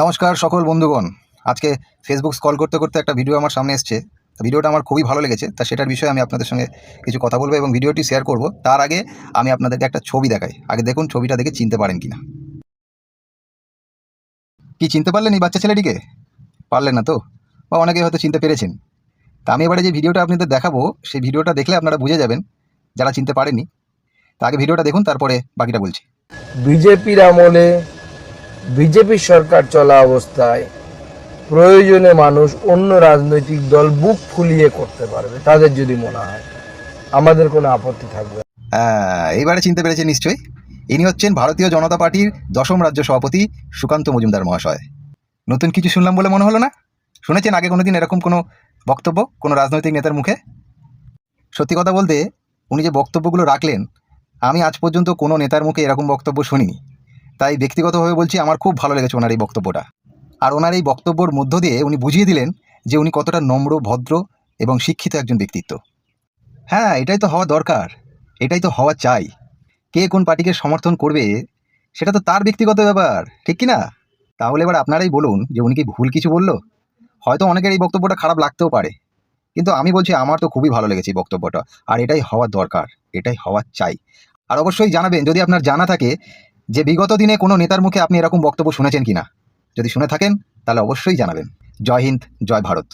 নমস্কার সকল বন্ধুগণ। আজকে ফেসবুক স্ক্রল করতে করতে একটা ভিডিও আমার সামনে এসছে। ভিডিওটা আমার খুবই ভালো লেগেছে, তা সেটার বিষয়ে আমি আপনাদের সঙ্গে কিছু কথা বলবো এবং ভিডিওটি শেয়ার করব। তার আগে আমি আপনাদেরকে একটা ছবি দেখাই। আগে দেখুন ছবিটা দেখে চিনতে পারেন কিনা। কি চিনতে পারলেন এই বাচ্চা ছেলেটিকে? পারলেন না তো, বা অনেকে হয়তো চিনতে পেরেছেন। তা আমি এবারে যে ভিডিওটা আপনাদের দেখাবো, সেই ভিডিওটা দেখলে আপনারা বুঝে যাবেন যারা চিনতে পারেননি। তা আগে ভিডিওটা দেখুন, তারপরে বাকিটা বলছি। বিজেপির আমলে বিজেপি সরকার চলা অবস্থায় প্রয়োজনে মানুষ অন্য রাজনৈতিক দল বুক ফুলিয়ে করতে পারবে, তাদের যদি মনে হয়, আমাদের কোনো আপত্তি থাকবে না। এইবারে চিনতে পেরেছেন নিশ্চয়ই। ইনি হচ্ছেন ভারতীয় জনতা পার্টির 10ম রাজ্য সভাপতি সুকান্ত মজুমদার মহাশয়। নতুন কিছু শুনলাম বলে মনে হলো না? শুনেছেন আগে কোনোদিন এরকম কোনো বক্তব্য কোনো রাজনৈতিক নেতার মুখে? সত্যি কথা বলতে, উনি যে বক্তব্যগুলো রাখলেন, আমি আজ পর্যন্ত কোনো নেতার মুখে এরকম বক্তব্য শুনিনি। তাই ব্যক্তিগতভাবে বলছি, আমার খুব ভালো লেগেছে ওনার এই বক্তব্যটা। আর ওনার এই বক্তব্যর মধ্য দিয়ে উনি বুঝিয়ে দিলেন যে উনি কতটা নম্র, ভদ্র এবং শিক্ষিত একজন ব্যক্তিত্ব। হ্যাঁ, এটাই তো হওয়া দরকার, এটাই তো হওয়া চাই। কে কোন পার্টিকে সমর্থন করবে সেটা তো তার ব্যক্তিগত ব্যাপার, ঠিক কি না? তাহলে এবার আপনারাই বলুন যে উনি কি ভুল কিছু বলল? হয়তো অনেকের এই বক্তব্যটা খারাপ লাগতেও পারে, কিন্তু আমি বলছি আমার তো খুবই ভালো লেগেছে এই বক্তব্যটা। আর এটাই হওয়া দরকার, এটাই হওয়া চাই। আর অবশ্যই জানাবেন যদি আপনার জানা থাকে যে বিগত দিনে কোনো নেতার মুখে আপনি এরকম বক্তব্য শুনেছেন কিনা। যদি শুনে থাকেন তাহলে অবশ্যই জানাবেন। জয় হিন্দ, জয় ভারত।